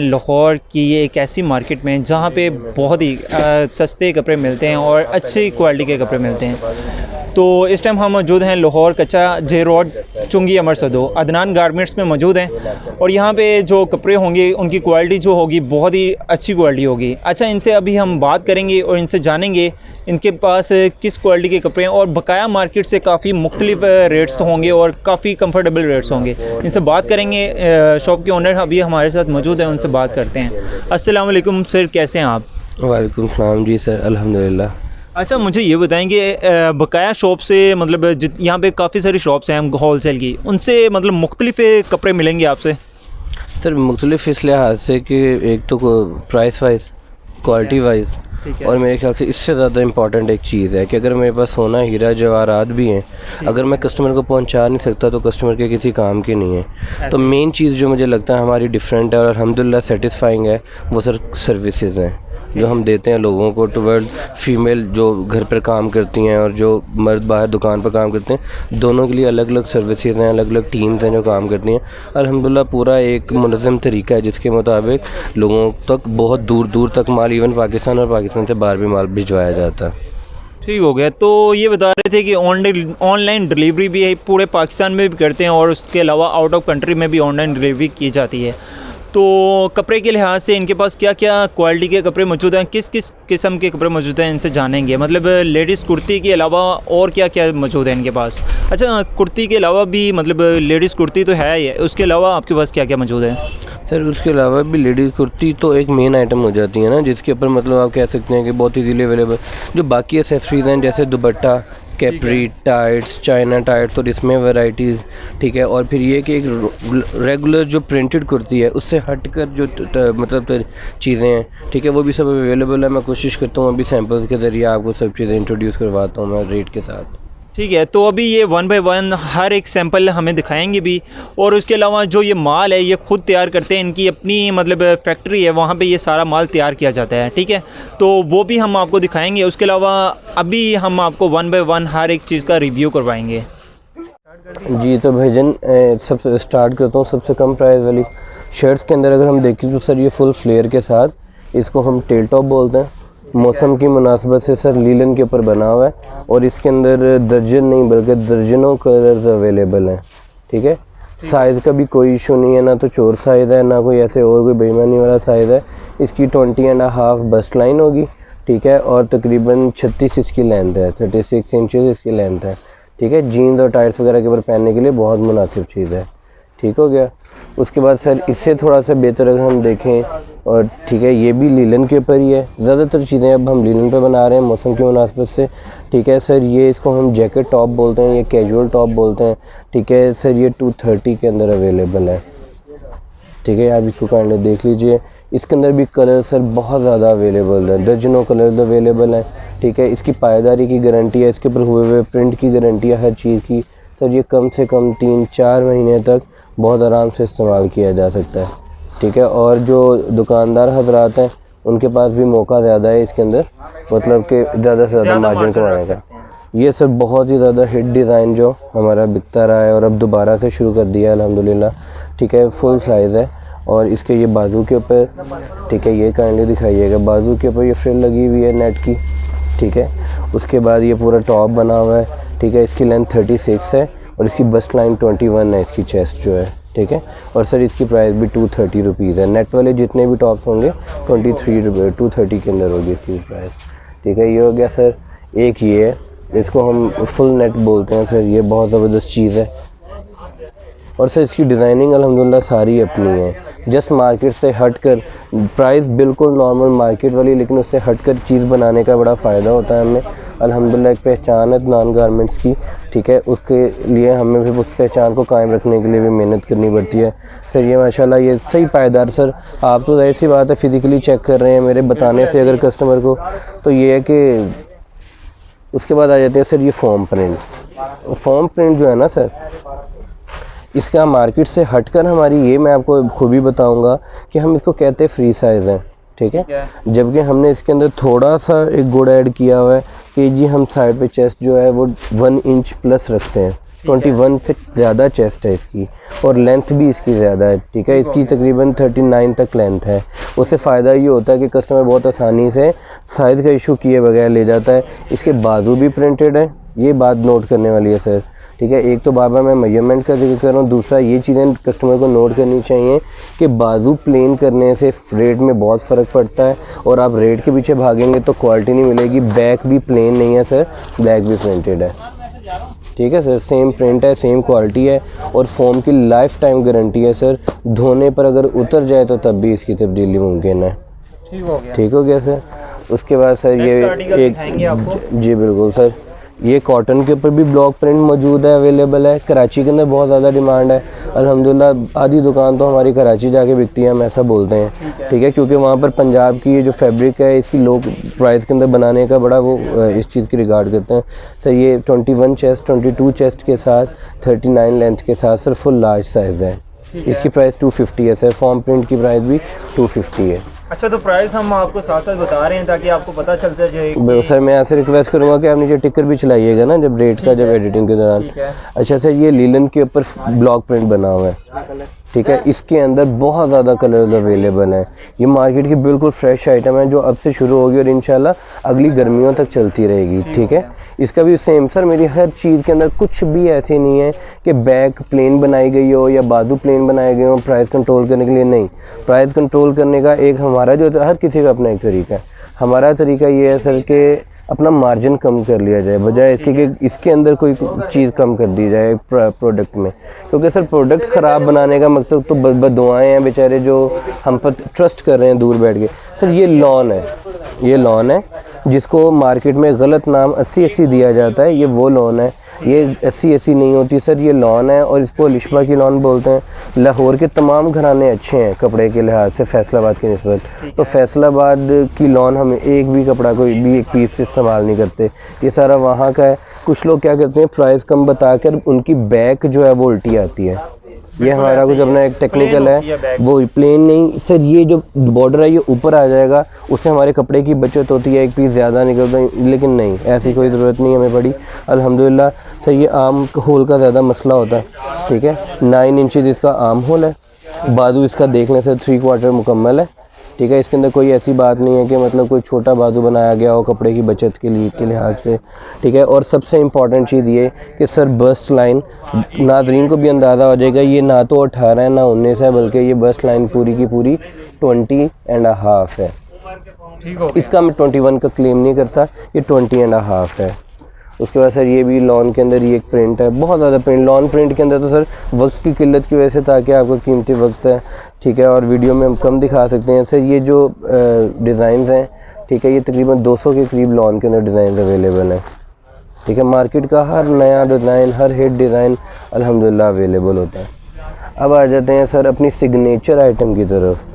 लाहौर की ये एक ऐसी मार्केट में जहाँ पे बहुत ही सस्ते कपड़े मिलते हैं और अच्छी क्वालिटी के कपड़े मिलते हैं। तो इस टाइम हम मौजूद हैं लाहौर कच्चा जे रोड चुंगी अमर सदो अदनान गारमेंट्स में मौजूद हैं और यहाँ पे जो कपड़े होंगे उनकी क्वालिटी जो होगी बहुत ही अच्छी क्वालिटी होगी। अच्छा, इनसे अभी हम बात करेंगे और इनसे जानेंगे इनके पास किस क्वालिटी के कपड़े हैं और बकाया मार्केट से काफ़ी मुख्तलिफ रेट्स होंगे और काफ़ी कंफर्टेबल रेट्स होंगे। इनसे बात करेंगे। शॉप के ओनर अभी हमारे साथ मौजूद हैं, उनसे बात करते हैं। अस्सलाम वालेकुम सर, कैसे हैं आप? वालेकुम सलाम जी सर, अल्हम्दुलिल्लाह। अच्छा, मुझे ये बताएंगे बकाया शॉप से मतलब यहाँ पे काफ़ी सारी शॉप्स हैं होल सेल की, उनसे मतलब मुख्तलिफ कपड़े मिलेंगे आपसे? सर मुख्तलिफ इस लिहाज से कि एक तो प्राइस वाइज, क्वालिटी वाइज, और मेरे ख्याल से इससे ज़्यादा इम्पॉर्टेंट एक चीज़ है कि अगर मेरे पास सोना हीरा जवाहरात भी हैं, अगर मैं कस्टमर को पहुंचा नहीं सकता तो कस्टमर के किसी काम के नहीं है। तो मेन चीज़ जो मुझे लगता है हमारी डिफरेंट है और अल्हम्दुलिल्लाह सेटिस्फाइंग है, वो सर सर्विसेज हैं जो हम देते हैं लोगों को टुवर्ड फीमेल जो घर पर काम करती हैं और जो मर्द बाहर दुकान पर काम करते हैं। दोनों के लिए अलग अलग सर्विसेज हैं, अलग अलग टीम्स हैं जो काम करती हैं। अल्हम्दुलिल्लाह पूरा एक मुनज़्ज़म तरीका है जिसके मुताबिक लोगों तक बहुत दूर दूर तक माल, इवन पाकिस्तान और पाकिस्तान से बाहर भी माल भिजवाया जाता है। ठीक हो गया। तो ये बता रहे थे कि ऑनलाइन डिलीवरी भी है, पूरे पाकिस्तान में भी करते हैं और उसके अलावा आउट ऑफ कंट्री में भी ऑनलाइन डिलीवरी की जाती है। तो कपड़े के लिहाज से इनके पास क्या क्या क्वालिटी के कपड़े मौजूद हैं, किस किस किस्म के कपड़े मौजूद हैं, इनसे जानेंगे। मतलब लेडीज़ कुर्ती के अलावा और क्या क्या मौजूद है इनके पास? अच्छा, कुर्ती के अलावा भी मतलब लेडीज़ कुर्ती तो है ही, उसके अलावा आपके पास क्या क्या मौजूद है? सर उसके अलावा भी लेडीज़ कुर्ती तो एक मेन आइटम हो जाती है ना, जिसके ऊपर मतलब आप कह सकते हैं कि बहुत इजीली अवेलेबल। जो बाकी एसेसरीज हैं जैसे दुपट्टा, कैपरी, टाइट्स, चाइना टाइट्स, और इसमें वैरायटीज़, ठीक है। और फिर ये कि एक रेगुलर जो प्रिंटेड कुर्ती है उससे हटकर जो मतलब चीज़ें हैं, ठीक है, वो भी सब अवेलेबल है। मैं कोशिश करता हूँ अभी सैम्पल्स के ज़रिए आपको सब चीज़ें इंट्रोड्यूस करवाता हूँ मैं रेट के साथ। ठीक है, तो अभी ये 1 बाय 1 हर एक सैंपल हमें दिखाएंगे भी। और उसके अलावा जो ये माल है ये खुद तैयार करते हैं, इनकी अपनी मतलब फैक्ट्री है, वहाँ पे ये सारा माल तैयार किया जाता है, ठीक है। तो वो भी हम आपको दिखाएंगे। उसके अलावा अभी हम आपको 1 बाय 1 हर एक चीज़ का रिव्यू करवाएंगे। जी तो भाईजान सबसे स्टार्ट करता हूँ सबसे कम प्राइस वाली शर्ट्स के अंदर। अगर हम देखें तो सर ये फुल फ्लेयर के साथ, इसको हम टेल टॉप बोलते हैं। मौसम की मुनासबत से सर लीलन के ऊपर बना हुआ है और इसके अंदर दर्जन नहीं बल्कि दर्जनों कलर्स अवेलेबल हैं, ठीक है। साइज़ का भी कोई इशू नहीं है, ना तो चोर साइज़ है ना कोई ऐसे और कोई बेईमानी वाला साइज़ है। इसकी 20.5 बस्ट लाइन होगी, ठीक है, और तकरीबन 36 इसकी लेंथ है, 36 इंचज़ इसकी लेंथ है, ठीक है। जीन्स और टाइट्स वगैरह के ऊपर पहनने के लिए बहुत मुनासिब चीज़ है, ठीक हो गया। उसके बाद सर इससे थोड़ा सा बेहतर अगर हम देखें, और ठीक है, ये भी लीलन के ऊपर ही है। ज़्यादातर चीज़ें अब हम लीलन पे बना रहे हैं मौसम की मुनासबत से, ठीक है सर। ये इसको हम जैकेट टॉप बोलते हैं, ये कैजुअल टॉप बोलते हैं, ठीक है सर। ये 230 के अंदर अवेलेबल है, ठीक है। आप इसको काइंडली देख लीजिए। इसके अंदर भी कलर सर बहुत ज़्यादा अवेलेबल है, दर्जनों कलर अवेलेबल हैं, ठीक है। इसकी पायदारी की गारंटी है, इसके ऊपर हुए हुए प्रिंट की गारंटी है हर चीज़ की। सर ये कम से कम 3-4 महीने तक बहुत आराम से इस्तेमाल किया जा सकता है, ठीक है। और जो दुकानदार हजरात हैं उनके पास भी मौका ज़्यादा है इसके अंदर, मतलब कि ज़्यादा से ज़्यादा मार्जिन कमाने का। ये सर बहुत ही ज़्यादा हिट डिज़ाइन जो हमारा बिकता रहा है और अब दोबारा से शुरू कर दिया है अल्हम्दुलिल्लाह, ठीक है। फुल साइज़ है और इसके ये बाजू के ऊपर, ठीक है, ये काइंडली दिखाइएगा। बाजू के ऊपर ये फ्रिल लगी हुई है नेट की, ठीक है। उसके बाद ये पूरा टॉप बना हुआ है, ठीक है। इसकी लेंथ 36 है और इसकी बस्ट लाइन 21 है, इसकी चेस्ट जो है, ठीक है। और सर इसकी प्राइस भी 230 रुपीज़ है। नेट वाले जितने भी टॉप्स होंगे 230 के अंदर होगी इसकी प्राइस, ठीक है। ये हो गया सर। एक ये है, इसको हम फुल नेट बोलते हैं सर, ये बहुत ज़बरदस्त चीज़ है। और सर इसकी डिज़ाइनिंग अल्हम्दुलिल्लाह सारी अपनी है, जस्ट मार्केट से हटकर प्राइस बिल्कुल नॉर्मल मार्केट वाली, लेकिन उससे हटकर चीज़ बनाने का बड़ा फ़ायदा होता है हमें। अल्हम्दुलिल्लाह एक पहचान है अदनान गारमेंट्स की, ठीक है। उसके लिए हमें भी उस पहचान को कायम रखने के लिए भी मेहनत करनी पड़ती है। सर ये माशाल्लाह ये सही पायदार, सर आप तो ज़ाहिर सी बात है फ़िज़िकली चेक कर रहे हैं मेरे बताने से अगर कस्टमर को, तो ये है कि उसके बाद आ जाते हैं सर ये फॉर्म प्रिंट जो है ना सर, इसका मार्केट से हटकर हमारी ये मैं आपको खूबी बताऊंगा कि हम इसको कहते हैं फ्री साइज़ हैं, ठीक है। जबकि हमने इसके अंदर थोड़ा सा एक गुड ऐड किया हुआ है कि जी हम साइड पे चेस्ट जो है वो 1 इंच प्लस रखते हैं, 21 से ज़्यादा चेस्ट है इसकी और लेंथ भी इसकी ज़्यादा है, ठीक है। इसकी तकरीबन 39 तक लेंथ है। उससे फ़ायदा ये होता है कि कस्टमर बहुत आसानी से साइज़ का इशू किए बगैर ले जाता है। इसके बाजू भी प्रिंटेड है, ये बात नोट करने वाली है सर, ठीक है। एक तो बार बार मैं मेजरमेंट का जिक्र कर रहा हूँ, दूसरा ये चीज़ें कस्टमर को नोट करनी चाहिए कि बाजू प्लेन करने से रेट में बहुत फ़र्क पड़ता है और आप रेट के पीछे भागेंगे तो क्वालिटी नहीं मिलेगी। बैक भी प्लेन नहीं है सर, बैक भी प्रिंटेड है, ठीक है सर। सेम प्रिंट है, सेम क्वालिटी है और फोम की लाइफ टाइम गारंटी है सर। धोने पर अगर उतर जाए तो तब भी इसकी तब्दीली मुमकिन है। ठीक हो गया सर। उसके बाद सर ये एक जी बिल्कुल सर, ये कॉटन के ऊपर भी ब्लॉक प्रिंट मौजूद है, अवेलेबल है। कराची के अंदर बहुत ज़्यादा डिमांड है अल्हम्दुलिल्लाह। आधी दुकान तो हमारी कराची जाके बिकती है, हम ऐसा बोलते हैं, ठीक है, क्योंकि वहाँ पर पंजाब की ये जो फैब्रिक है इसकी लोग प्राइस के अंदर बनाने का बड़ा वो इस चीज़ की रिगार्ड करते हैं सर। ये 21 चेस्ट, 22 चेस्ट के साथ 39 लेंथ के साथ सर फुल लार्ज साइज़ है। इसकी प्राइस 250 है सर। फॉर्म प्रिंट की प्राइस भी 250 है। अच्छा, तो प्राइस हम आपको साथ साथ बता रहे हैं ताकि आपको पता चलता जाए। सर मैं आपसे रिक्वेस्ट करूंगा कि आप नीचे टिकर भी चलाइएगा ना जब रेट का, जब एडिटिंग के दौरान। अच्छा सर, ये लीलन के ऊपर ब्लॉक प्रिंट बना हुआ है, ठीक है। इसके अंदर बहुत ज़्यादा कलर्स अवेलेबल हैं। ये मार्केट की बिल्कुल फ्रेश आइटम है जो अब से शुरू होगी और इंशाल्लाह अगली गर्मियों तक चलती रहेगी, ठीक है। इसका भी सेम सर, मेरी हर चीज़ के अंदर कुछ भी ऐसे नहीं है कि बैक प्लेन बनाई गई हो या बाजू प्लेन बनाए गए हो प्राइस कंट्रोल करने के लिए। नहीं, प्राइस कंट्रोल करने का एक हमारा जो हर किसी का अपना एक तरीका है। हमारा तरीका ये है सर कि अपना मार्जिन कम कर लिया जाए, बजाय इसके कि इसके अंदर कोई चीज़ कम कर दी जाए प्रोडक्ट में, क्योंकि सर प्रोडक्ट ख़राब बनाने का मकसद तो बददुआएं हैं बेचारे जो हम पर ट्रस्ट कर रहे हैं दूर बैठ के। सर ये लॉन है, ये लॉन है जिसको मार्केट में गलत नाम 80-80 दिया जाता है। ये वो लॉन है, ये 80-80 नहीं होती सर, ये लॉन है और इसको लिशमा की लॉन बोलते हैं। लाहौर के तमाम घराने अच्छे हैं कपड़े के लिहाज से फैसलाबाद की निस्बत, तो फैसलाबाद की लॉन हम एक भी कपड़ा कोई भी एक पीस इस्तेमाल नहीं करते, ये सारा वहाँ का है। कुछ लोग क्या करते हैं, प्राइस कम बताकर उनकी बैक जो है वो उल्टी आती है। ये हमारा कुछ अपना एक टेक्निकल है, वो प्लेन नहीं सर। ये जो बॉर्डर है ये ऊपर आ जाएगा, उससे हमारे कपड़े की बचत होती है, एक पीस ज़्यादा निकलता है, लेकिन नहीं, ऐसी कोई ज़रूरत नहीं हमें पड़ी अल्हम्दुलिल्लाह। सर ये आर्म होल का ज़्यादा मसला होता है, ठीक है। 9 इंचज़ इसका आर्म होल है, बाजू इसका देखने से 3/4 मुकम्मल है, ठीक है। इसके अंदर कोई ऐसी बात नहीं है कि मतलब कोई छोटा बाजू बनाया गया हो कपड़े की बचत के लिए के लिहाज से, ठीक है। और सबसे इम्पॉर्टेंट चीज़ ये कि सर बस्ट लाइन, नाजरीन को भी अंदाज़ा हो जाएगा, ये ना तो 18 है ना 19 है, बल्कि ये बस्ट लाइन पूरी की पूरी 20.5 है। इसका मैं 21 का क्लेम नहीं करता, ये 20.5 है। उसके बाद सर ये भी लॉन के अंदर ये एक प्रिंट है, बहुत ज़्यादा प्रिंट लॉन प्रिंट के अंदर तो सर वक्त की किल्लत की वजह से, ताकि आपका कीमती वक्त है, ठीक है, और वीडियो में हम कम दिखा सकते हैं। सर ये जो डिज़ाइंस हैं, ठीक है, ये तकरीबन 200 के करीब लॉन के अंदर डिज़ाइन अवेलेबल हैं, ठीक है। मार्केट का हर नया डिज़ाइन, हर हिट डिज़ाइन अल्हम्दुलिल्लाह अवेलेबल होता है। अब आ जाते हैं सर अपनी सिग्नेचर आइटम की तरफ,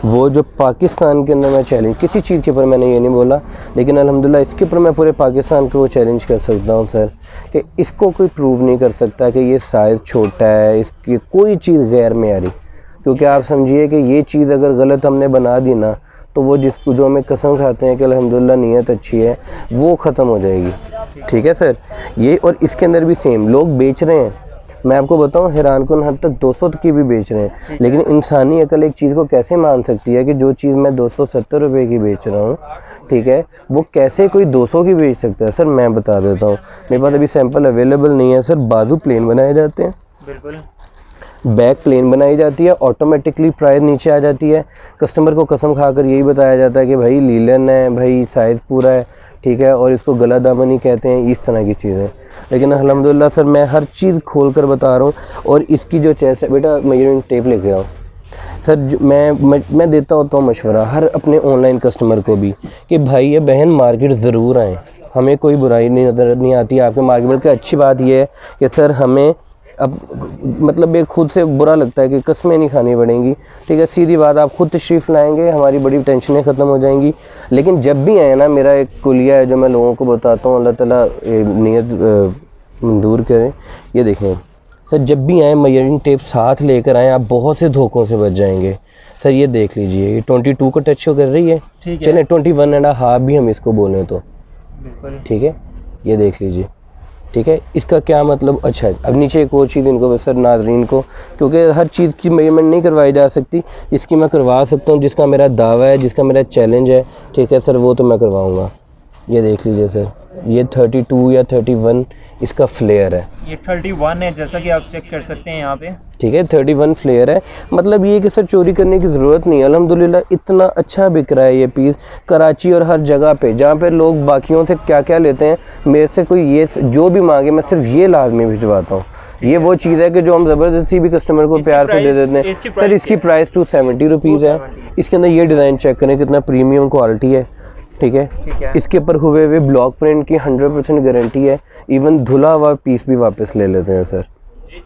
वो जो पाकिस्तान के अंदर मैं चैलेंज, किसी चीज़ के ऊपर मैंने ये नहीं बोला, लेकिन अल्हम्दुलिल्लाह इसके ऊपर मैं पूरे पाकिस्तान को चैलेंज कर सकता हूँ सर, कि इसको कोई प्रूव नहीं कर सकता कि ये साइज़ छोटा है, इसकी कोई चीज़ गैर मेयारी। क्योंकि आप समझिए कि ये चीज़ अगर गलत हमने बना दी ना, तो वो जिसको जो हमें कसम खाते हैं कि अल्हम्दुलिल्लाह नीयत अच्छी है, वो ख़त्म हो जाएगी, ठीक है सर। ये और इसके अंदर भी सेम लोग बेच रहे हैं, मैं आपको बताऊं हैरानकुन हद तक 200 की भी बेच रहे हैं, लेकिन इंसानी अकल एक चीज़ को कैसे मान सकती है कि जो चीज़ मैं 270 रुपये की बेच रहा हूँ, ठीक है, वो कैसे कोई 200 की बेच सकता है। सर मैं बता देता हूँ, मेरे पास अभी सैंपल अवेलेबल नहीं है सर। बाजू प्लेन बनाए जाते हैं, बिल्कुल, बैक प्लेन बनाई जाती है, ऑटोमेटिकली प्राइस नीचे आ जाती है। कस्टमर को कसम खाकर यही बताया जाता है कि भाई लीलन है, भाई साइज़ पूरा है, ठीक है, और इसको गला दामन ही कहते हैं, इस तरह की चीज़ें। लेकिन अल्हम्दुलिल्लाह सर मैं हर चीज़ खोल कर बता रहा हूँ। और इसकी जो चेस्ट है, बेटा मेजरमेंट टेप लेके आओ सर। मैं देता होता हूँ मशवरा हर अपने ऑनलाइन कस्टमर को भी कि भाई ये बहन मार्केट ज़रूर आएँ, हमें कोई बुराई नहीं नज़र नहीं आती आपके मार्केट। बल्कि अच्छी बात यह है कि सर हमें अब मतलब एक खुद से बुरा लगता है कि कस्में नहीं खानी पड़ेंगी, ठीक है, सीधी बात, आप खुद तशरीफ़ लाएंगे, हमारी बड़ी टेंशनें ख़त्म हो जाएंगी। लेकिन जब भी आए ना, मेरा एक कुलिया है जो मैं लोगों को बताता हूँ, अल्लाह ताला नीयत मंजूर करें। ये देखें सर, जब भी आए मेजरिंग टेप साथ लेकर आएँ, आप बहुत से धोखों से बच जाएंगे। सर ये देख लीजिए, ये 22 को टच कर रही है, चलें 21.5 भी हम इसको बोलें तो, ठीक है, ये देख लीजिए, ठीक है, इसका क्या मतलब? अच्छा है, अब नीचे एक और चीज़ इनको सर नाजरीन को, क्योंकि हर चीज़ की मेजरमेंट नहीं करवाई जा सकती, इसकी मैं करवा सकता हूँ, जिसका मेरा दावा है, जिसका मेरा चैलेंज है, ठीक है सर, वो तो मैं करवाऊँगा। ये देख लीजिए सर, ये 32 या 31 इसका फ्लेयर है। ये 31 है, जैसा कि आप चेक कर सकते हैं यहाँ पे। ठीक है, 31 फ्लेयर है। मतलब ये कि सर चोरी करने की ज़रूरत नहीं है, अल्हम्दुलिल्लाह इतना अच्छा बिक रहा है ये पीस कराची और हर जगह पे, जहाँ पे लोग बाकियों से क्या क्या लेते हैं, मेरे से कोई ये जो भी मांगे मैं सिर्फ ये लाजमी भिजवाता हूँ। ये वो चीज़ है कि जो हम ज़बरदस्ती भी कस्टमर को प्यार से दे देते हैं। सर इसकी प्राइस 270 रुपीज़ है। इसके अंदर ये डिज़ाइन चेक करें कितना प्रीमियम क्वालिटी है। ठीक है, इसके ऊपर हुए ब्लॉक प्रिंट की 100% गारंटी है। इवन धुला हुआ पीस भी वापस ले लेते हैं सर,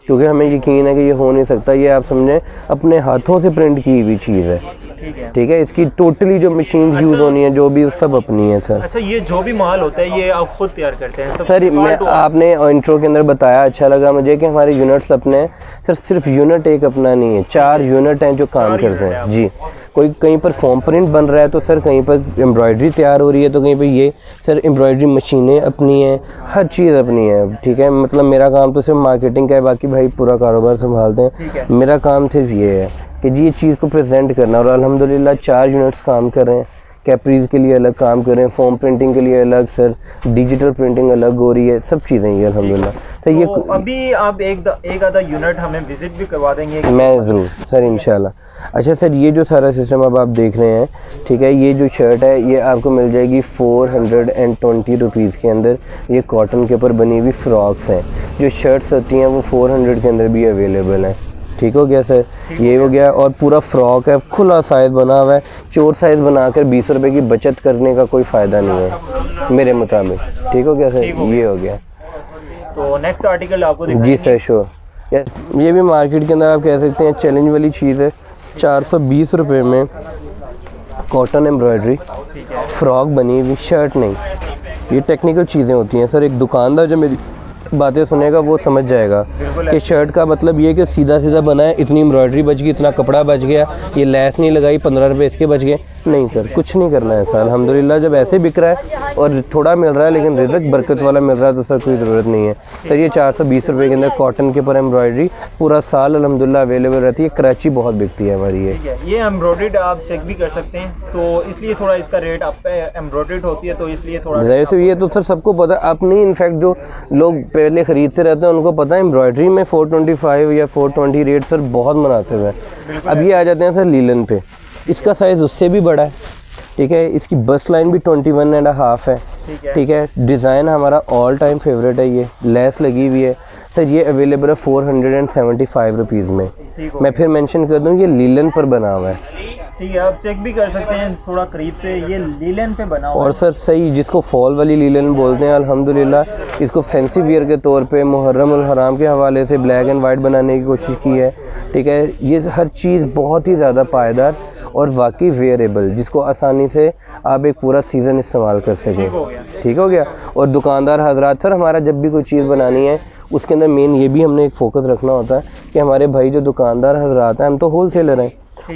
क्योंकि हमें यकीन है कि ये हो नहीं सकता। ये आप समझें अपने हाथों से प्रिंट की हुई चीज़ है। ठीक है, इसकी टोटली जो मशीन यूज़ होनी है जो भी सब अपनी है सर। अच्छा, ये जो भी माल होता है ये आप खुद तैयार करते हैं सर? मैं आपने इंट्रो के अंदर बताया, अच्छा लगा मुझे कि हमारे यूनिट्स अपने हैं सर। सिर्फ यूनिट एक अपना नहीं है, 4 यूनिट हैं जो काम करते हैं जी। कोई कहीं पर फॉर्म प्रिंट बन रहा है तो सर कहीं पर एम्ब्रॉयडरी तैयार हो रही है तो कहीं पर ये सर एम्ब्रॉयडरी मशीनें अपनी हैं, हर चीज़ अपनी है। ठीक है, मतलब मेरा काम तो सिर्फ मार्केटिंग का है, बाकी भाई पूरा कारोबार संभालते हैं। मेरा काम सिर्फ ये है कि जी ये चीज़ को प्रेजेंट करना, और अल्हम्दुलिल्लाह 4 यूनिट्स काम कर रहे हैं। कैपरीज के लिए अलग काम कर रहे हैं, फॉर्म प्रिंटिंग के लिए अलग सर, डिजिटल प्रिंटिंग अलग हो रही है, सब चीज़ें ये अल्हम्दुलिल्लाह सर। ये तो अभी आप एक आधा यूनिट हमें विजिट भी करवा देंगे? मैं ज़रूर सर, इंशाल्लाह। अच्छा सर, ये जो सारा सिस्टम अब आप देख रहे हैं, ठीक है, ये जो शर्ट है ये आपको मिल जाएगी 420 रुपीज़ के अंदर। ये कॉटन के ऊपर बनी हुई फ्रॉक्स हैं। जो शर्ट्स होती हैं वो 400 के अंदर भी अवेलेबल हैं। ठीक हो गया सर, ये हो गया। और पूरा फ्रॉक है, खुला साइज़ बना हुआ है। चोर साइज़ बनाकर 20 रुपए की बचत करने का कोई फ़ायदा नहीं है मेरे मुताबिक। ठीक हो गया सर, ये हो गया। तो नेक्स्ट आर्टिकल आपको दिखाएंगे? जी सर, श्योर। ये भी मार्केट के अंदर आप कह सकते हैं चैलेंज वाली चीज़ है। 420 रुपये में कॉटन एम्ब्रॉयडरी फ्रॉक बनी हुई, शर्ट नहीं। ये टेक्निकल चीज़ें होती हैं सर। एक दुकानदार जो मेरी बातें सुनेगा वो समझ जाएगा कि शर्ट का मतलब ये कि सीधा सीधा बना है, इतनी एम्ब्रॉयडरी बच गई, इतना कपड़ा बच गया, ये लैस नहीं लगाई, 15 रुपये इसके बच गए। नहीं सर, कुछ नहीं करना है सर। अल्हम्दुलिल्लाह जब ऐसे बिक रहा है और थोड़ा मिल रहा है लेकिन रिज़्क बरकत वाला मिल रहा है तो सर कोई ज़रूरत नहीं है सर। ये 420 रुपये के अंदर कॉटन के ऊपर एम्ब्रॉयडरी पूरा साल अल्हम्दुलिल्लाह अवेलेबल रहती है। कराची बहुत बिकती है हमारी ये एम्ब्रॉयडर्ड आप चेक भी कर सकते हैं, तो इसलिए थोड़ा इसका रेट आप पे एम्ब्रॉयडर्ड होती है तो इसलिए थोड़ा जैसे ये तो सर सबको पता है। अपनी इनफैक्ट जो लोग पहले ख़रीदते रहते हैं उनको पता है एम्ब्रॉयडरी में 425 या 420 रेट सर बहुत मुनासिब है। अब ये आ जाते हैं सर लीलन पे। इसका साइज़ उससे भी बड़ा है। ठीक है, इसकी बस्ट लाइन भी 21.5 है। ठीक है, डिज़ाइन हमारा ऑल टाइम फेवरेट है। ये लेस लगी हुई है सर। ये अवेलेबल है 475 रुपीज़ में। मैं फिर मेंशन कर दूं ये लीलन पर बना हुआ है। ठीक है, आप चेक भी कर सकते हैं थोड़ा करीब से, ये लीलन पे बना हुआ है। और सर सही जिसको फॉल वाली लीलन बोलते हैं, अल्हम्दुलिल्लाह इसको फैंसी वियर के तौर पे मुहर्रम उल हराम के हवाले से ब्लैक एंड वाइट बनाने की कोशिश की है। ठीक है, ये हर चीज़ बहुत ही ज़्यादा पायदार और वाकई वेयरेबल, जिसको आसानी से आप एक पूरा सीज़न इस्तेमाल कर सकें। ठीक हो गया। और दुकानदार हजरात सर, हमारा जब भी कोई चीज़ बनानी है उसके अंदर मेन ये भी हमने एक फोकस रखना होता है कि हमारे भाई जो दुकानदार हजरात हैं, हम तो होल सेलर हैं,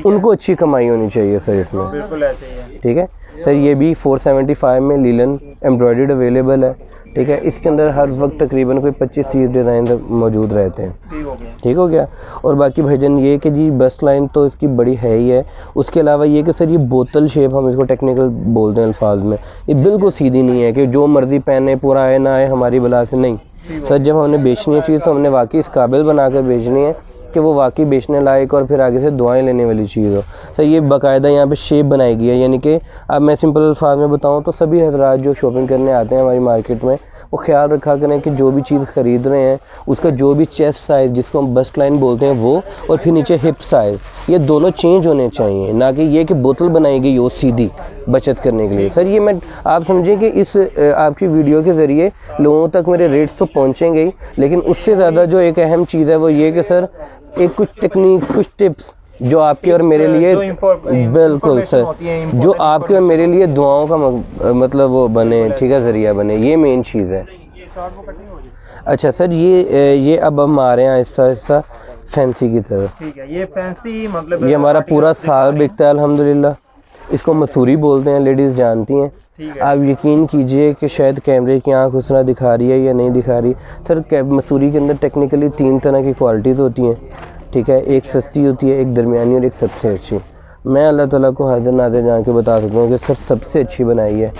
उनको अच्छी कमाई होनी चाहिए सर इसमें। बिल्कुल ऐसे ही है। ठीक है सर, ये भी 475 में लीलन एम्ब्रॉयडर्ड अवेलेबल है। ठीक है, इसके अंदर हर वक्त तकरीबन कोई 25-30 डिज़ाइन मौजूद रहते हैं। ठीक हो गया। और बाकी भाईजान ये कि जी बस्ट लाइन तो इसकी बड़ी है ही है। उसके अलावा ये कि सर ये बोतल शेप, हम इसको टेक्निकल बोलते हैं अल्फाज में, ये बिल्कुल सीधी नहीं है कि जो मर्ज़ी पहने पूरा आए ना आए हमारी बला से, नहीं सर। जब हमने बेचनी है चीज़ तो हमने वाकई इस काबिल बनाकर बेचनी है कि वो वाकई बेचने लायक और फिर आगे से दुआएं लेने वाली चीज़ हो सर। ये बाकायदा यहाँ पे शेप बनाई गई है, यानी कि अब मैं सिंपल अल्फाज में बताऊँ तो सभी हजरात जो शॉपिंग करने आते हैं हमारी मार्केट में, वो ख्याल रखा करें कि जो भी चीज़ ख़रीद रहे हैं उसका जो भी चेस्ट साइज़ जिसको हम बस्ट लाइन बोलते हैं वो, और फिर नीचे हिप साइज़, ये दोनों चेंज होने चाहिए, ना कि ये कि बोतल बनाई गई हो सीधी बचत करने के लिए सर। ये मैं आप समझें कि इस आपकी वीडियो के ज़रिए लोगों तक मेरे रेट्स तो पहुँचेंगे ही, लेकिन उससे ज़्यादा जो एक अहम चीज़ है वो ये कि सर एक कुछ टेक्निक्स, कुछ टिप्स जो आपके और मेरे लिए, बिल्कुल सर, जो आपके और मेरे लिए दुआओं का मतलब वो बने, ठीक है, ज़रिया बने, ये मेन चीज़ है। अच्छा सर, ये अब हम आ रहे हैं आहिस्ता आहिस्ता फैंसी की तरफ। ठीक है, ये फैंसी मतलब ये हमारा पूरा साल बिकता है अल्हम्दुलिल्लाह। इसको मसूरी बोलते हैं, लेडीज़ जानती हैं। आप यकीन कीजिए कि शायद कैमरे की आँख उस तरह दिखा रही है या नहीं दिखा रही। सर मसूरी के अंदर टेक्निकली 3 तरह की क्वालिटीज़ होती हैं, ठीक है। एक सस्ती होती है, एक दरमियानी और एक सबसे अच्छी। मैं अल्लाह ताला को हाजिर नाज़िर जान के बता सकता हूँ कि सर सबसे अच्छी बनाई है।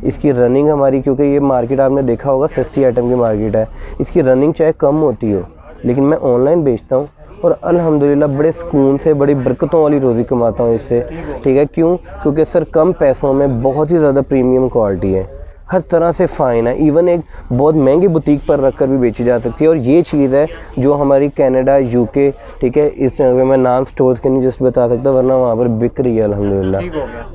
इसकी रनिंग हमारी, क्योंकि ये मार्केट आपने देखा होगा सस्ती आइटम की मार्केट है, इसकी रनिंग चाहे कम होती हो, लेकिन मैं ऑनलाइन बेचता हूँ और अल्हम्दुलिल्लाह बड़े सुकून से, बड़ी बरकतों वाली रोज़ी कमाता हूँ इससे, ठीक है। क्यों? क्योंकि सर कम पैसों में बहुत ही ज़्यादा प्रीमियम क्वालिटी है, हर तरह से फ़ाइन है। इवन एक बहुत महंगी बुटीक पर रख कर भी बेची जा सकती है। और ये चीज़ है जो हमारी कनाडा, यूके, ठीक है, इस जगह मैं नाम स्टोर्स के नहीं जस्ट बता सकता, वरना वहाँ पर बिक रही है अल्हम्दुलिल्लाह,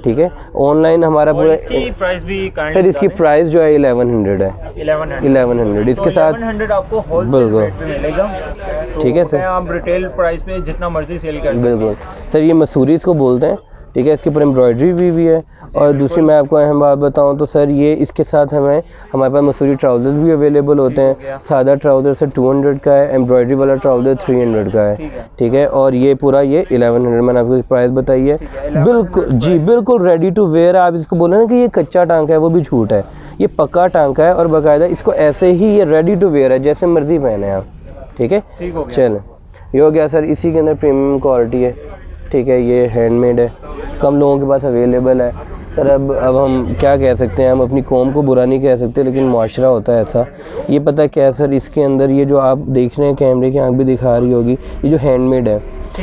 ठीक है। ऑनलाइन हमारा पूरा इसकी प्राइस भी सर इसकी प्राइस जो है 1100 है, 1100 इसके साथ 1100 आपको होलसेल बिल्कुल रेट पे मिलेगा, ठीक है सर। आप रिटेल प्राइस पे जितना मर्जी सेल कर सकते हैं। बिल्कुल सर, ये मसूरी इसको बोलते हैं, ठीक है। इसके ऊपर एम्ब्रॉयडरी भी है। और दूसरी मैं आपको अहम बात बताऊं तो सर ये इसके साथ हमारे पास मसूरी ट्राउज़र भी अवेलेबल होते हैं। सादा ट्राउज़र सर 200 का है, एम्ब्रॉयडरी वाला ट्राउज़र 300 का है, ठीक है। और ये पूरा ये 1100 मैंने आपको प्राइस बताई है। बिल्कुल जी, बिल्कुल रेडी टू वेयर। आप इसको बोले ना कि ये कच्चा टांका है, वो भी झूठ है। ये पक्का टांका है और बाकायदा इसको ऐसे ही ये रेडी टू वेयर है, जैसे मर्जी पहने आप, ठीक है। चलो ये हो गया सर। इसी के अंदर प्रीमियम क्वालिटी है, ठीक है। ये हैंडमेड है, कम लोगों के पास अवेलेबल है सर। अब हम क्या कह सकते हैं, हम अपनी कौम को बुरा नहीं कह सकते, लेकिन मुआशरा होता है ऐसा। ये पता क्या है सर, इसके अंदर ये जो आप देख रहे हैं, कैमरे की आंख भी दिखा रही होगी, ये जो हैंडमेड है,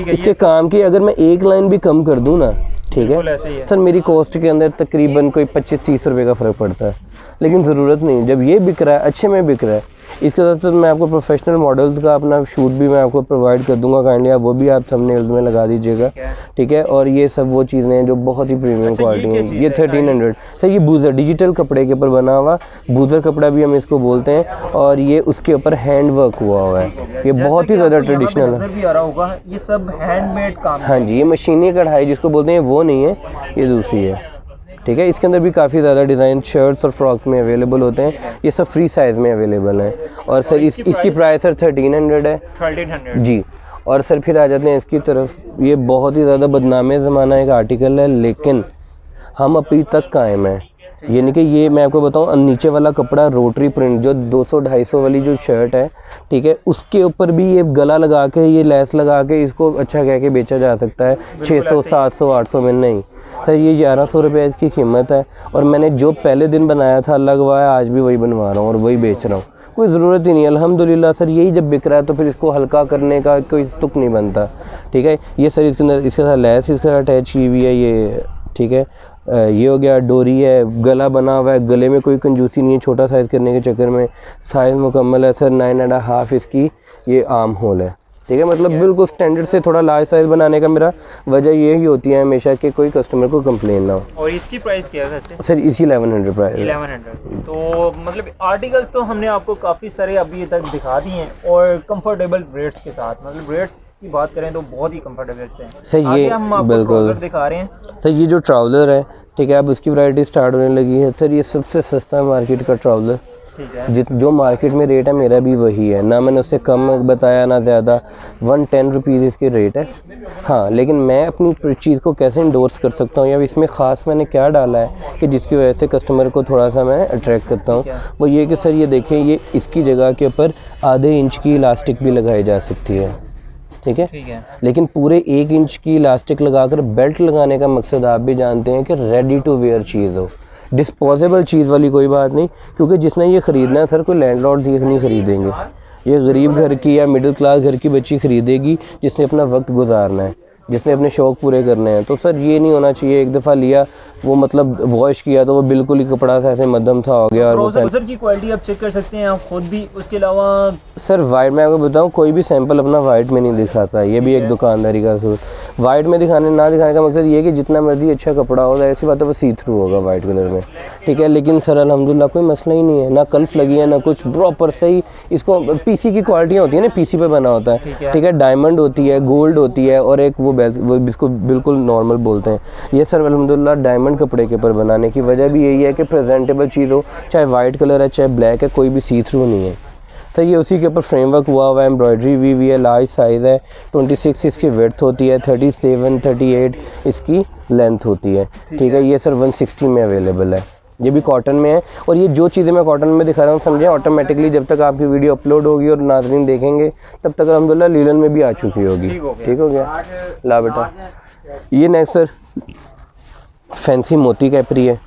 इसके काम की अगर मैं एक लाइन भी कम कर दूँ ना, ठीक है सर, मेरी कॉस्ट के अंदर तकरीबन कोई 25-30 रुपये का फ़र्क पड़ता है। लेकिन ज़रूरत नहीं, जब ये बिक रहा है, अच्छे में बिक रहा है। इसके साथ साथ मैं आपको प्रोफेशनल मॉडल्स का अपना शूट भी मैं आपको प्रोवाइड कर दूंगा, काइंडली आप वो भी आप थंबनेल में लगा दीजिएगा, ठीक है। और ये सब वो चीज़ें हैं जो बहुत ही प्रीमियम क्वालिटी है। ये 1300 सर, ये बूज़र डिजिटल कपड़े के ऊपर बना हुआ, बूज़र कपड़ा भी हम इसको बोलते हैं। और ये उसके ऊपर हैंड वर्क हुआ हुआ है, ये बहुत ही ज़्यादा ट्रेडिशनल है। ये सब हैंडमेड काम है। हाँ जी, ये मशीनी कढ़ाई जिसको बोलते हैं वो नहीं है, ये दूसरी है, ठीक है। इसके अंदर भी काफ़ी ज़्यादा डिज़ाइन शर्ट्स और फ्रॉक्स में अवेलेबल होते हैं। ये सब फ्री साइज़ में अवेलेबल हैं। और सर इसकी प्राइस सर 1300 है, 1300 जी। और सर फिर आ जाते हैं इसकी तरफ। ये बहुत ही ज़्यादा बदनामे ज़माना एक आर्टिकल है, लेकिन हम अभी तक कायम हैं। यानी कि ये मैं आपको बताऊं, नीचे वाला कपड़ा रोटरी प्रिंट जो 200-250 वाली जो शर्ट है, ठीक है, उसके ऊपर भी ये गला लगा के, ये लेस लगा के इसको अच्छा कह के बेचा जा सकता है 600, 700, 800 में। नहीं सर, ये 1100 रुपये इसकी कीमत है। और मैंने जो पहले दिन बनाया था, अल्लाह गवाह है, आज भी वही बनवा रहा हूँ और वही बेच रहा हूँ। कोई ज़रूरत ही नहीं, अल्हम्दुलिल्लाह सर। यही जब बिक रहा है तो फिर इसको हल्का करने का कोई तुक नहीं बनता, ठीक है। ये सर इसके अंदर इसके साथ लेस इसके साथ अटैच की हुई है, ये ठीक है। ये हो गया, डोरी है, गला बना हुआ है, गले में कोई कंजूसी नहीं है छोटा साइज़ करने के चक्कर में। साइज़ मुकम्मल है सर, 9.5 इसकी ये आर्म होल है, ठीक है। मतलब बिल्कुल स्टैंडर्ड से थोड़ा लार्ज साइज़ बनाने का मेरा वजह यही होती है हमेशा कि कोई कस्टमर को कंप्लेन ना हो। और इसकी प्राइस क्या है वैसे? सर इसकी 1100 प्राइस है। 1100। तो मतलब आर्टिकल्स तो हमने आपको काफ़ी सारे अभी तक दिखा दिए हैं और कंफर्टेबल रेट्स के साथ। मतलब रेट्स की बात करें तो बहुत ही कंफर्टेबल रेट्स हैं सर। ये हम आपको बिल्कुल दिखा रहे हैं सर, ये जो ट्राउज़र है, ठीक है, अब उसकी वैरायटी स्टार्ट होने लगी है सर। ये सबसे सस्ता है मार्केट का ट्राउज़र, ठीक है। जो मार्केट में रेट है मेरा भी वही है, ना मैंने उससे कम बताया ना ज़्यादा। 110 रुपीज़ इसकी रेट है। हाँ, लेकिन मैं अपनी चीज़ को कैसे इंडोर्स कर सकता हूँ या इसमें ख़ास मैंने क्या डाला है कि जिसकी वजह से कस्टमर को थोड़ा सा मैं अट्रैक्ट करता हूँ, वो ये कि सर ये देखें, ये इसकी जगह के ऊपर आधे इंच की इलास्टिक भी लगाई जा सकती है, ठीक है। लेकिन पूरे 1 इंच की इलास्टिक लगाकर बेल्ट लगाने का मकसद आप भी जानते हैं कि रेडी टू वेयर चीज़ हो, डिस्पोजेबल चीज़ वाली कोई बात नहीं। क्योंकि जिसने ये ख़रीदना है सर, कोई लैंडलॉर्ड नहीं ख़रीदेंगे, ये गरीब घर की या मिडिल क्लास घर की बच्ची ख़रीदेगी जिसने अपना वक्त गुजारना है, जिसने अपने शौक़ पूरे करने हैं। तो सर ये नहीं होना चाहिए एक दफ़ा लिया वो मतलब वॉश किया तो वो बिल्कुल ही कपड़ा सा ऐसे मध्यम सा हो गया। और ट्राउज़र की क्वालिटी आप चेक कर सकते हैं आप खुद भी। उसके अलावा सर वाइट में आपको बताऊं, कोई भी सैंपल अपना वाइट में नहीं दिखाता, ये भी एक दुकानदारी का सूर। वाइट में दिखाने ना दिखाने का मकसद ये है कि जितना मर्जी अच्छा कपड़ा हो, ऐसी बात है वो सी थ्रू होगा वाइट कलर में, ठीक है। लेकिन सर अल्हम्दुलिल्लाह कोई मसला ही नहीं है, ना कल्फ लगी है ना कुछ, प्रॉपर सही। इसको पीसी की क्वालिटियाँ होती है ना, पीसी पे बना होता है, ठीक है। डायमंड होती है, गोल्ड होती है और एक वो जिसको बिल्कुल नॉर्मल बोलते हैं। ये सर अल्हम्दुलिल्लाह डायमंड कपड़े के ऊपर बनाने की वजह भी यही है कि प्रेजेंटेबल चीज़ हो, चाहे वाइट कलर है चाहे ब्लैक है, कोई भी सी थ्रू नहीं है। सर ये उसी के ऊपर फ्रेमवर्क हुआ है, एम्ब्रॉयडरी भी है, लार्ज साइज़ है, 26 इसकी विड्थ होती है, 37 38 इसकी लेंथ होती है। ठीक है, ये सर 160 में अवेलेबल है, ये भी कॉटन में है। और ये जो चीज़ें मैं कॉटन में दिखा रहा हूँ समझें, ऑटोमेटिकली जब तक आपकी वीडियो अपलोड होगी और नाज़रीन देखेंगे तब तक अल्हम्दुलिल्लाह लीलन में भी आ चुकी होगी। ठीक हो गया, ला बेटा। ये नेक्स्ट सर फैंसी मोती कैपरी है।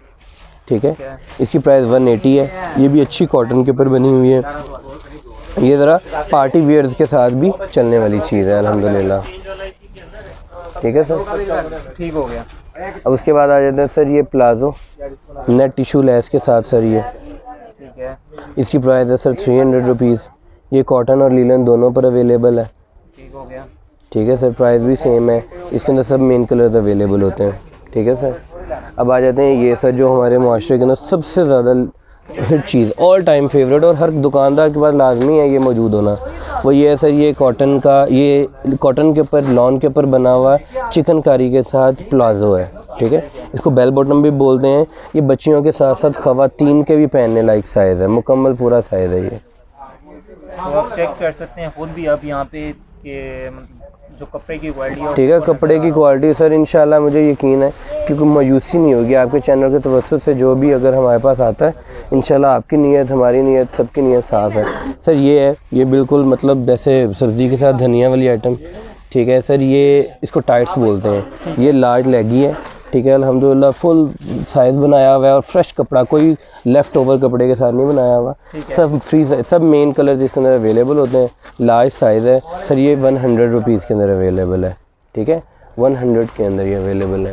ठीक है, इसकी प्राइस 180 है, ये भी अच्छी कॉटन के ऊपर बनी हुई है। ये ज़रा पार्टी वेयर्स के साथ भी चलने वाली चीज़ है अल्हम्दुलिल्लाह। ठीक है सर, ठीक हो गया। अब उसके बाद आ जाते हैं सर ये प्लाजो नेट टिशू लेस के साथ सर ये। ठीक है, इसकी प्राइस है सर 300 रुपीज़। ये कॉटन और लीलन दोनों पर अवेलेबल है। ठीक हो गया। ठीक है सर, प्राइस भी सेम है, इसके अंदर सब मेन कलर्स अवेलेबल होते हैं। ठीक है सर, अब आ जाते हैं ये सर जो हमारे माशरे के अंदर सबसे ज़्यादा हिट चीज़, ऑल टाइम फेवरेट और हर दुकानदार के पास लाजमी है ये मौजूद होना, वो ये है सर ये कॉटन का, ये कॉटन के ऊपर लॉन के ऊपर बना हुआ चिकनकारी के साथ प्लाजो है। ठीक है, इसको बेल बॉटम भी बोलते हैं। ये बच्चियों के साथ साथ ख़वातीन के भी पहनने लायक साइज़ है, मुकम्मल पूरा साइज़ है ये। तो आप चेक कर सकते हैं खुद भी आप यहाँ पे कि जो कपड़े की क्वालिटी है। ठीक है, कपड़े की क्वालिटी सर इंशाल्लाह मुझे यकीन है क्योंकि मायूसी नहीं होगी आपके चैनल के तवज्जुह से, जो भी अगर हमारे पास आता है इंशाल्लाह आपकी नीयत हमारी नीयत सबकी नीयत साफ़ है। सर ये है, ये बिल्कुल मतलब जैसे सब्ज़ी के साथ धनिया वाली आइटम। ठीक है सर, ये इसको टाइट्स बोलते हैं, ये लार्ज लेगी है। ठीक है, अल्हम्दुलिल्लाह फुल साइज़ बनाया हुआ है और फ्रेश कपड़ा, कोई लेफ़्ट ओवर कपड़े के साथ नहीं बनाया हुआ, सब फ्री, सब मेन कलर जिसके अंदर अवेलेबल होते हैं। लार्ज साइज़ है सर, ये 100 रुपीज़ के अंदर अवेलेबल है। ठीक है, 100 के अंदर ये अवेलेबल है।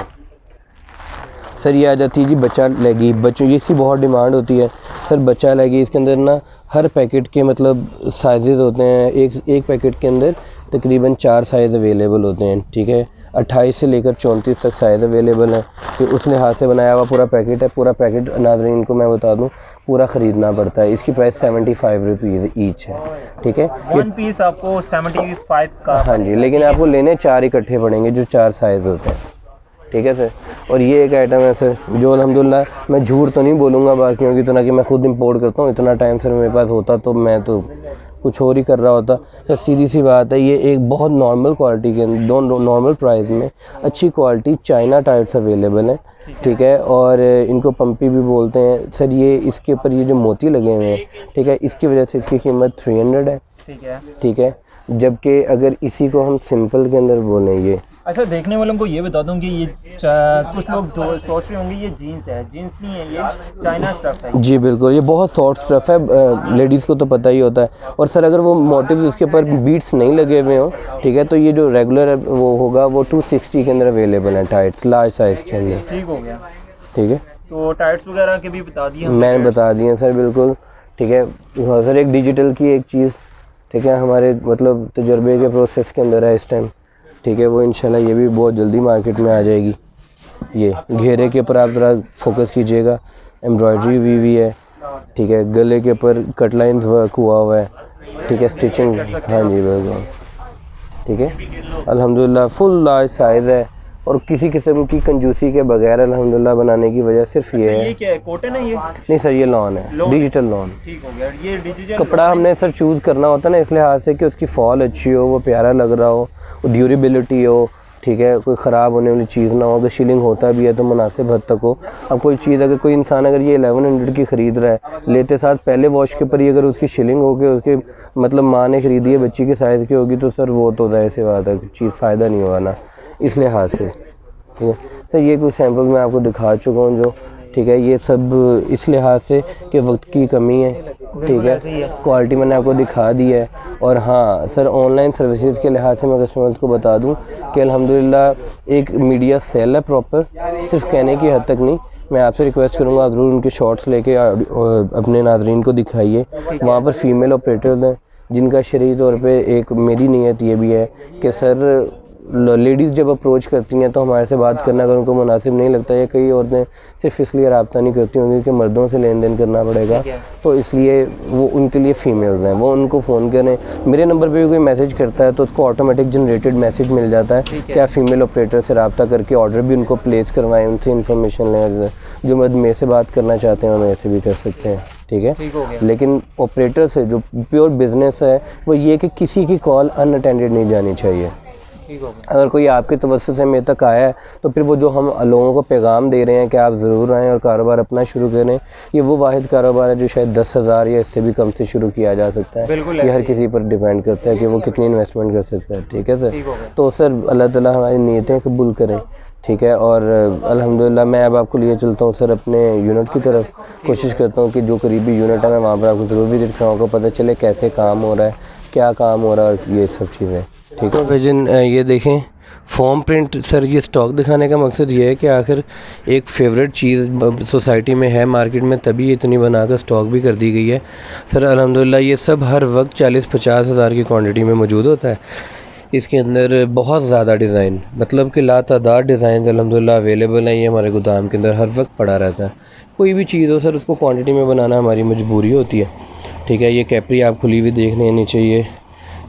सर ये आ जाती है जी बच्चा लेगी, बच्चों ये इसकी बहुत डिमांड होती है सर। बच्चा लेगी इसके अंदर ना हर पैकेट के मतलब साइज़ होते हैं, एक पैकेट के अंदर तकरीबन 4 साइज़ अवेलेबल होते हैं। ठीक है, 28 से लेकर 34 तक साइज़ अवेलेबल है। कि उस लिहाज से बनाया हुआ पूरा पैकेट है। पूरा पैकेट नाज़रीन को मैं बता दूं पूरा ख़रीदना पड़ता है। इसकी प्राइस 75 रुपीज़ ईच है। ठीक है, वन पीस आपको 75 का। हाँ जी, लेकिन आपको लेने 4 इकट्ठे पड़ेंगे जो 4 साइज़ होते हैं। ठीक है सर, और ये एक आइटम है सर जो अल्हम्दुलिल्लाह मैं झूठ तो नहीं बोलूँगा बाकियों की तरह कि मैं खुद इंपोर्ट करता हूँ, इतना टाइम सर मेरे पास होता तो मैं तो कुछ और ही कर रहा होता सर। सीधी सी बात है, ये एक बहुत नॉर्मल क्वालिटी के नॉर्मल प्राइस में अच्छी क्वालिटी चाइना टाइप्स अवेलेबल है। ठीक है, और इनको पंपी भी बोलते हैं सर। ये इसके ऊपर ये जो मोती लगे हुए हैं, ठीक है, इसकी वजह से इसकी कीमत 300 है। ठीक है, जबकि अगर इसी को हम सिंपल के अंदर बोलेंगे। अच्छा, देखने वालों को ये बता दूं कि ये कुछ लोग सोच रहे होंगे ये जीन्स है, जीन्स नहीं है, ये चाइना स्टफ है। जी बिल्कुल, ये बहुत सॉफ्ट स्टफ है, लेडीज़ को तो पता ही होता है। और सर अगर वो मोटिव इसके ऊपर बीट्स नहीं लगे हुए हों, ठीक है, तो ये जो रेगुलर वो होगा वो 260 के अंदर अवेलेबल है, टाइट्स लार्ज साइज़ के अंदर। ठीक हो गया। ठीक है, तो टाइट्स वगैरह के भी बता दिए मैंने बता दिए सर, बिल्कुल। ठीक है, हाँ सर, एक डिजिटल की एक चीज़, ठीक है, हमारे मतलब तजर्बे के प्रोसेस के अंदर है इस टाइम। ठीक है, वो इंशाल्लाह ये भी बहुत जल्दी मार्केट में आ जाएगी। ये घेरे के ऊपर आप ज़रा फोकस कीजिएगा, एम्ब्रॉयडरी भी है। ठीक है, गले के ऊपर कट लाइंस वर्क हुआ है। ठीक है, स्टिचिंग, हाँ जी बिल्कुल। ठीक है, अल्हम्दुलिल्लाह फुल लार्ज साइज़ है और किसी किस्म की कंजूसी के बगैर अल्हम्दुलिल्लाह बनाने की वजह सिर्फ ये है। ये क्या है, कॉटन है ये? नहीं सर, ये लॉन है, डिजिटल लॉन। ठीक हो गया। ये डिजिटल कपड़ा हमने सर चूज़ करना होता है ना इस लिहाज से कि उसकी फॉल अच्छी हो, वो प्यारा लग रहा हो, वो ड्यूरेबिलिटी हो। ठीक है, कोई ख़राब होने वाली चीज़ ना हो, अगर शीलिंग होता भी है तो मुनासिब हद तक हो। अब कोई चीज़ अगर कोई इंसान अगर ये 1100 की ख़रीद रहा है, लेते साथ पहले वॉश के ऊपर ही अगर उसकी शीलिंग हो के उसके मतलब माँ ने ख़रीदी है बच्ची के साइज़ की होगी तो सर वो तो ज़ाहिर सी बात है चीज़ फ़ायदा नहीं होगा ना, इस लिहाज से। ठीक है सर, ये कुछ सैम्पल मैं आपको दिखा चुका हूँ जो, ठीक है, ये सब इस लिहाज से कि वक्त की कमी है। ठीक है, क्वालिटी मैंने आपको दिखा दी है। और हाँ सर, ऑनलाइन सर्विसेज के लिहाज से मैं कस्टमर्स को बता दूं कि अल्हम्दुलिल्लाह एक मीडिया सेल है प्रॉपर, सिर्फ कहने की हद तक नहीं। मैं आपसे रिक्वेस्ट करूंगा आप ज़रूर उनके शॉर्ट्स लेके अपने नाजरीन को दिखाइए। वहाँ पर फीमेल ऑपरेटर्स हैं जिनका शरीर तौर पे एक मेरी नीयत ये भी है कि सर लेडीज़ जब अप्रोच करती हैं तो हमारे से बात करना अगर उनको मुनासिब नहीं लगता, या कई औरतें सिर्फ इसलिए रब्ता नहीं करती होंगी कि मर्दों से लेन देन करना पड़ेगा, तो इसलिए वो उनके लिए फ़ीमेल्स हैं, वो उनको फ़ोन करें। मेरे नंबर पे भी कोई मैसेज करता है तो उसको ऑटोमेटिक जनरेटेड मैसेज मिल जाता है कि आप फीमेल ऑपरेटर से रब्ता करके ऑर्डर भी उनको प्लेस करवाएं, उनसे इन्फॉर्मेशन लें। जो मर्द मेरे से बात करना चाहते हैं वो मेरे से भी कर सकते हैं, ठीक है। लेकिन ऑपरेटर से जो प्योर बिजनेस है वो ये कि किसी की कॉल अनअटेंडेड नहीं जानी चाहिए। अगर कोई आपके तवज्जुह से मेरे तक आया है तो फिर वो जो हम लोगों को पैगाम दे रहे हैं कि आप ज़रूर आएँ और कारोबार अपना शुरू करें, ये वो वाहिद कारोबार है जो शायद 10,000 या इससे भी कम से शुरू किया जा सकता है। ये हर किसी पर डिपेंड करता है कि वो कितनी इन्वेस्टमेंट कर सकता है, ठीक है सर। तो सर अल्लाह ताला हमारी नीयतें कबूल करें, ठीक है। और अल्हम्दुलिल्लाह मैं अब आपको लिए चलता हूँ सर अपने यूनिट की तरफ। कोशिश करता हूँ कि जो करीबी यूनिट है मैं वहाँ पर आपको ज़रूर विजिट कराऊँ, पता चले कैसे काम हो रहा है, क्या काम हो रहा है और ये सब चीज़ें, ठीक है भाईजान। ये देखें फॉर्म प्रिंट, सर ये स्टॉक दिखाने का मकसद ये है कि आखिर एक फेवरेट चीज़ सोसाइटी में है मार्केट में, तभी इतनी बनाकर स्टॉक भी कर दी गई है सर। अल्हम्दुलिल्लाह ये सब हर वक्त 40-50 हज़ार की क्वांटिटी में मौजूद होता है। इसके अंदर बहुत ज़्यादा डिज़ाइन, मतलब कि लातादाद डिज़ाइन अल्हम्दुलिल्लाह अवेलेबल हैं। ये हमारे गोदाम के अंदर हर वक्त पड़ा रहता है। कोई भी चीज़ हो सर उसको क्वांटिटी में बनाना हमारी मजबूरी होती है, ठीक है। ये कैपरी आप खुली हुई देख लेनी चाहिए,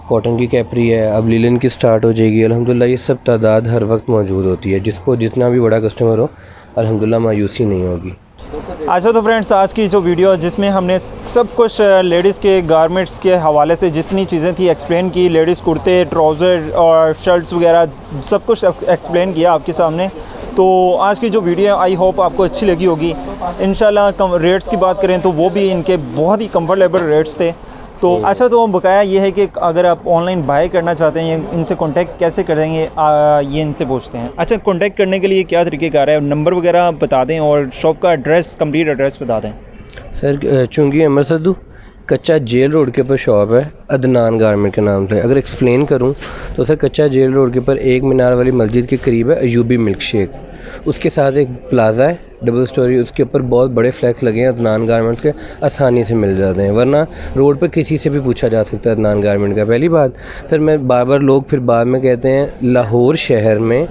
कॉटन की कैपरी है, अब लिलन की स्टार्ट हो जाएगी। अल्हम्दुलिल्लाह ये सब तादाद हर वक्त मौजूद होती है, जिसको जितना भी बड़ा कस्टमर हो अल्हम्दुलिल्लाह मायूसी नहीं होगी। अच्छा तो फ्रेंड्स आज की जो वीडियो जिसमें हमने सब कुछ लेडीज़ के गारमेंट्स के हवाले से जितनी चीज़ें थी एक्सप्लेन की, लेडीज़ कुर्ते, ट्राउज़र और शर्ट्स वगैरह सब कुछ एक्सप्लेन किया आपके सामने। तो आज की जो वीडियो आई होप आपको अच्छी लगी होगी। इंशाल्लाह रेट्स की बात करें तो वो भी इनके बहुत ही कंफर्टेबल रेट्स थे। तो अच्छा तो बकाया ये है कि अगर आप ऑनलाइन बाय करना चाहते हैं इनसे कांटेक्ट कैसे करेंगे, ये इनसे पूछते हैं। अच्छा कांटेक्ट करने के लिए क्या तरीक़ेकार है, नंबर वगैरह बता दें और शॉप का एड्रेस, कंप्लीट एड्रेस बता दें। सर चुंगी अमर सद्दू कच्चा जेल रोड के ऊपर शॉप है, अदनान गारमेंट के नाम से। अगर एक्सप्लेन करूं तो सर कच्चा जेल रोड के ऊपर एक मीनार वाली मस्जिद के करीब है अयूबी मिल्क शेक, उसके साथ एक प्लाजा है डबल स्टोरी, उसके ऊपर बहुत बड़े फ्लैक्स लगे हैं अदनान गारमेंट्स के, आसानी से मिल जाते हैं। वरना रोड पर किसी से भी पूछा जा सकता है अदनान गारमेंट का। पहली बात सर मैं बार बार लोग फिर बाद में कहते हैं लाहौर शहर में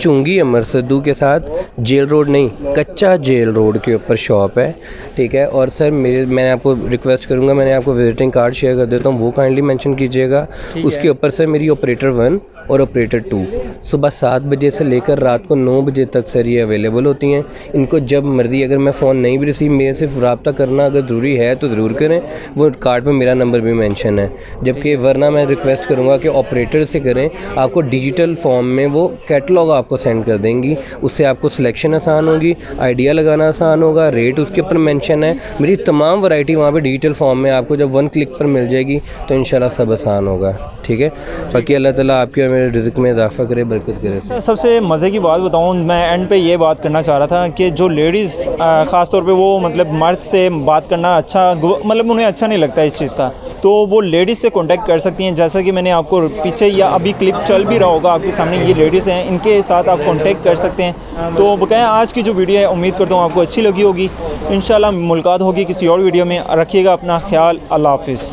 चुंगी अमर सद्दू के साथ जेल रोड नहीं, कच्चा जेल रोड के ऊपर शॉप है, ठीक है। और सर मैं आपको रिक्वेस्ट करूँगा, मैंने आपको विजिटिंग कार्ड शेयर कर देता हूँ, वो काइंडली मेंशन कीजिएगा। उसके ऊपर सर मेरी ऑपरेटर 1 और ऑपरेटर 2 सुबह 7 बजे से लेकर रात को 9 बजे तक सर ये अवेलेबल होती हैं। इनको जब मर्ज़ी, अगर मैं फ़ोन नहीं भी रिसीव, मेरे से रब्ता करना अगर ज़रूरी है तो ज़रूर करें। वो कार्ड पे मेरा नंबर भी मेंशन है। जबकि वरना मैं रिक्वेस्ट करूँगा कि ऑपरेटर से करें, आपको डिजिटल फॉर्म में वो कैटलॉग आपको सेंड कर देंगी, उससे आपको सिलेक्शन आसान होगी, आइडिया लगाना आसान होगा, रेट उसके ऊपर मेंशन है, मेरी तमाम वैरायटी वहाँ पे डिजिटल फॉर्म में आपको जब 1 क्लिक पर मिल जाएगी तो इंशाल्लाह सब आसान होगा, ठीक है। बाकी अल्लाह ताला आपके और मेरे रिज़्क़ में इजाफ़ा करे, बरकत करे। सबसे मज़े की बात बताऊँ, मैं एंड पे ये बात करना चाह रहा था कि जो लेडीज़ ख़ास तौर पे वो मतलब मर्द से बात करना अच्छा, मतलब उन्हें अच्छा नहीं लगता इस चीज़ का, तो वो लेडीज़ से कांटेक्ट कर सकती हैं। जैसा कि मैंने आपको पीछे या अभी क्लिप चल भी रहा होगा आपके सामने, ये लेडीज़ हैं, इनके साथ आप कांटेक्ट कर सकते हैं। तो बकाया आज की जो वीडियो है उम्मीद करता हूँ आपको अच्छी लगी होगी। इंशाल्लाह मुलाकात होगी किसी और वीडियो में। रखिएगा अपना ख्याल। अल्लाह हाफ़िज़।